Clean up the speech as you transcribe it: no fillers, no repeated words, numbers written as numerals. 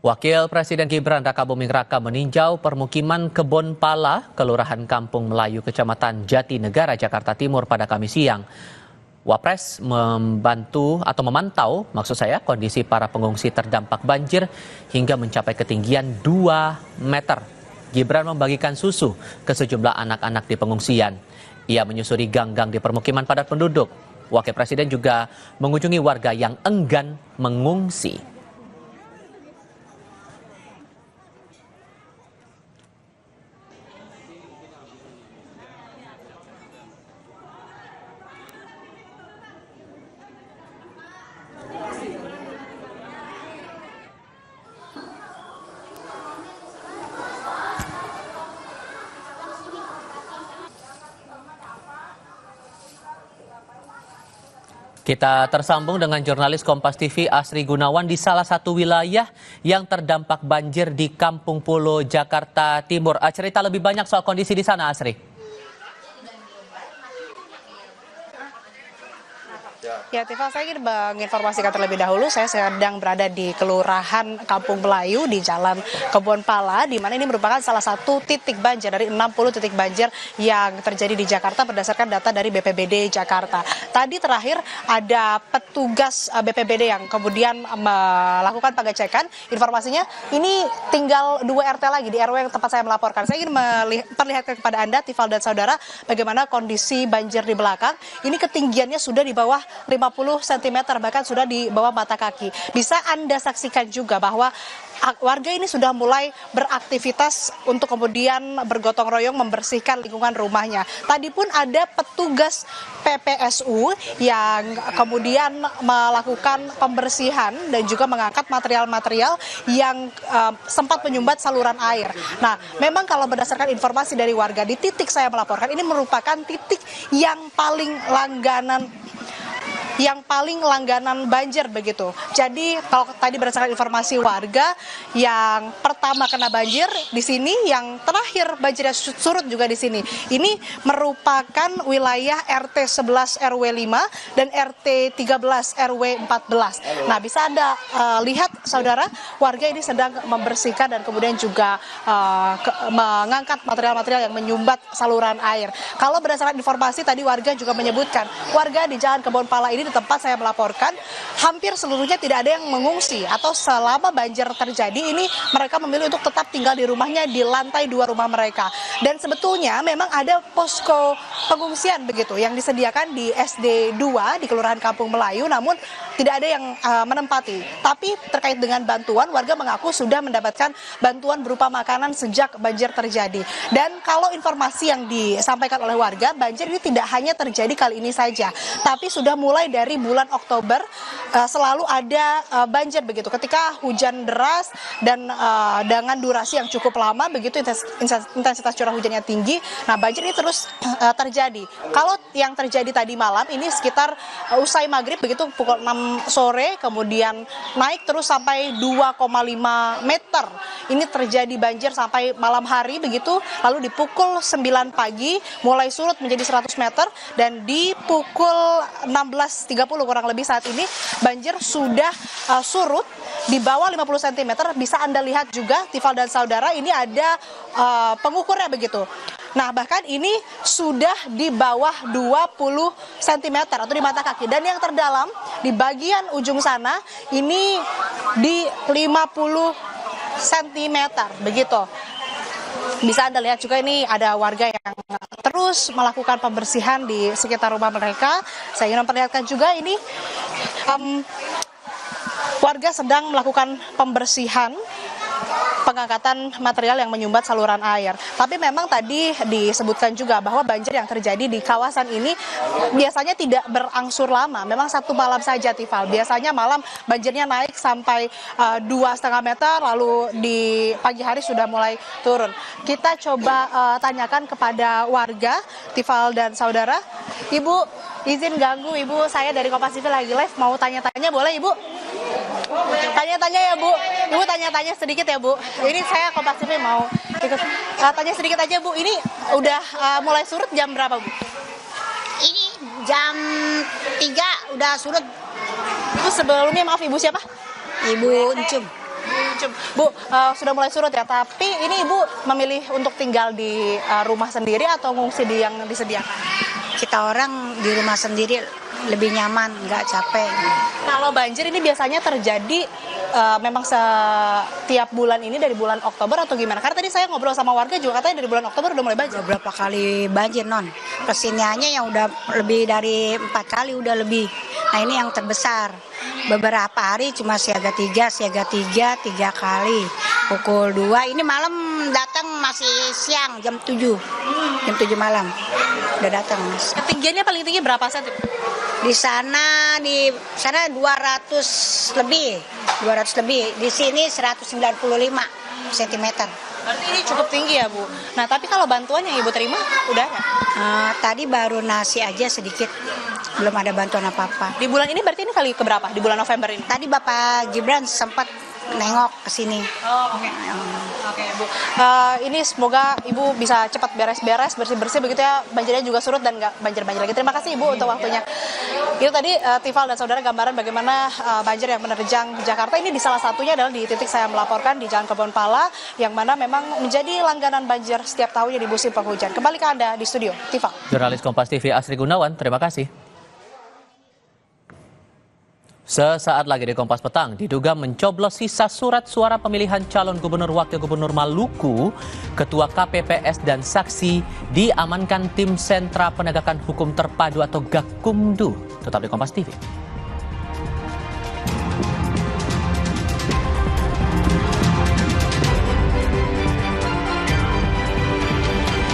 Wakil Presiden Gibran Rakabuming Raka meninjau permukiman Kebon Pala, Kelurahan Kampung Melayu, Kecamatan Jatinegara, Jakarta Timur pada Kamis siang. Wapres memantau kondisi para pengungsi terdampak banjir hingga mencapai ketinggian 2 meter. Gibran membagikan susu ke sejumlah anak-anak di pengungsian. Ia menyusuri gang-gang di permukiman padat penduduk. Wakil Presiden juga mengunjungi warga yang enggan mengungsi. Kita tersambung dengan jurnalis Kompas TV Asri Gunawan di salah satu wilayah yang terdampak banjir di Kampung Pulo, Jakarta Timur. Cerita lebih banyak soal kondisi di sana, Asri. Ya, Tifa, saya ingin menginformasikan terlebih dahulu, saya sedang berada di Kelurahan Kampung Melayu di Jalan Kebon Pala, di mana ini merupakan salah satu titik banjir dari 60 titik banjir yang terjadi di Jakarta berdasarkan data dari BPBD Jakarta. Tadi terakhir ada petugas BPBD yang kemudian melakukan pengecekan. Informasinya ini tinggal 2 RT lagi di RW yang tempat saya melaporkan. Saya ingin memperlihatkan kepada Anda, Tifal dan saudara, bagaimana kondisi banjir di belakang. Ini ketinggiannya sudah di bawah 50 cm, bahkan sudah di bawah mata kaki. Bisa Anda saksikan juga bahwa warga ini sudah mulai beraktivitas untuk kemudian bergotong royong membersihkan lingkungan rumahnya. Tadi pun ada petugas PPSU yang kemudian melakukan pembersihan dan juga mengangkat material-material yang sempat menyumbat saluran air. Nah, memang kalau berdasarkan informasi dari warga di titik saya melaporkan, ini merupakan titik yang paling langganan banjir begitu. Jadi kalau tadi berdasarkan informasi warga yang pertama kena banjir di sini, yang terakhir banjirnya surut juga di sini. Ini merupakan wilayah RT 11 RW 5 dan RT 13 RW 14. Nah, bisa Anda lihat saudara, warga ini sedang membersihkan dan kemudian juga mengangkat material-material yang menyumbat saluran air. Kalau berdasarkan informasi tadi warga juga menyebutkan, warga di Jalan Kebon Pala ini di tempat saya melaporkan hampir seluruhnya tidak ada yang mengungsi, atau selama banjir terjadi ini mereka memilih untuk tetap tinggal di rumahnya di lantai 2 rumah mereka. Dan sebetulnya memang ada posko pengungsian begitu yang disediakan di SD 2 di Kelurahan Kampung Melayu, namun tidak ada yang menempati. Tapi terkait dengan bantuan, warga mengaku sudah mendapatkan bantuan berupa makanan sejak banjir terjadi. Dan kalau informasi yang disampaikan oleh warga, banjir ini tidak hanya terjadi kali ini saja, tapi sudah mulai dari bulan Oktober selalu ada banjir begitu. Ketika hujan deras dan dengan durasi yang cukup lama begitu, intensitas curah hujannya tinggi, nah banjir ini terus terjadi. Kalau yang terjadi tadi malam ini sekitar usai maghrib begitu, pukul 6 sore, kemudian naik terus sampai 2,5 meter. Ini terjadi banjir sampai malam hari begitu, lalu di pukul 9 pagi mulai surut menjadi 100 meter, dan di pukul 16.30 kurang lebih saat ini banjir sudah surut di bawah 50 cm. Bisa Anda lihat juga, Tifal dan saudara, ini ada pengukurnya begitu. Nah, bahkan ini sudah di bawah 20 cm atau di mata kaki. Dan yang terdalam di bagian ujung sana ini di 50 cm begitu. Bisa Anda lihat juga ini ada warga yang terus melakukan pembersihan di sekitar rumah mereka. Saya ingin memperlihatkan juga ini warga sedang melakukan pembersihan, pengangkatan material yang menyumbat saluran air. Tapi memang tadi disebutkan juga bahwa banjir yang terjadi di kawasan ini biasanya tidak berangsur lama. Memang satu malam saja, Tifal. Biasanya malam banjirnya naik sampai 2,5 meter, lalu di pagi hari sudah mulai turun. Kita coba tanyakan kepada warga, Tifal dan saudara. Ibu, izin ganggu Ibu, saya dari Kompas TV lagi live, mau tanya-tanya boleh Ibu? Tanya-tanya ya Bu, Ibu tanya-tanya sedikit ya Bu. Ini saya Kompas TV mau ikut tanya sedikit aja Bu. Ini udah mulai surut jam berapa Bu? Ini jam 3 udah surut. Terus sebelumnya maaf Ibu siapa? Ibu Encum. Bu, sudah mulai surut ya, tapi ini Ibu memilih untuk tinggal di rumah sendiri atau ngungsi di yang disediakan? Kita orang di rumah sendiri lebih nyaman, nggak capek. Kalau banjir ini biasanya terjadi memang setiap bulan ini dari bulan Oktober atau gimana? Karena tadi saya ngobrol sama warga juga katanya dari bulan Oktober udah mulai banjir. Berapa kali banjir non? Kesiniannya yang udah lebih dari 4 kali udah lebih. Nah ini yang terbesar. Beberapa hari cuma siaga 3 kali. Pukul 2, ini malam datang masih siang jam 7 malam udah datang. Ketinggiannya paling tinggi berapa senti? Di sana 200 lebih. Di sini 195 cm. Berarti ini cukup tinggi ya Bu. Nah tapi kalau bantuan yang Ibu terima udah ada? Tadi baru nasi aja sedikit, belum ada bantuan apa-apa. Di bulan ini berarti ini kali keberapa? Di bulan November ini? Tadi Bapak Gibran sempat nengok ke sini. Oh, oke. Oke, Bu. Ini semoga Ibu bisa cepat beres-beres, bersih-bersih begitu ya. Banjirnya juga surut dan nggak banjir-banjir lagi. Terima kasih Ibu untuk waktunya. Itu tadi Tifal dan saudara gambaran bagaimana banjir yang menerjang Jakarta. Ini di salah satunya adalah di titik saya melaporkan di Jalan Kebonpala yang mana memang menjadi langganan banjir setiap tahunnya di musim penghujan. Kembali ke Anda di studio, Tifal. Jurnalis Kompas TV Asri Gunawan, terima kasih. Sesaat lagi di Kompas Petang, diduga mencoblos sisa surat suara pemilihan calon gubernur wakil gubernur Maluku, ketua KPPS dan saksi diamankan tim Sentra Penegakan Hukum Terpadu atau Gakumdu. Tetap di Kompas TV.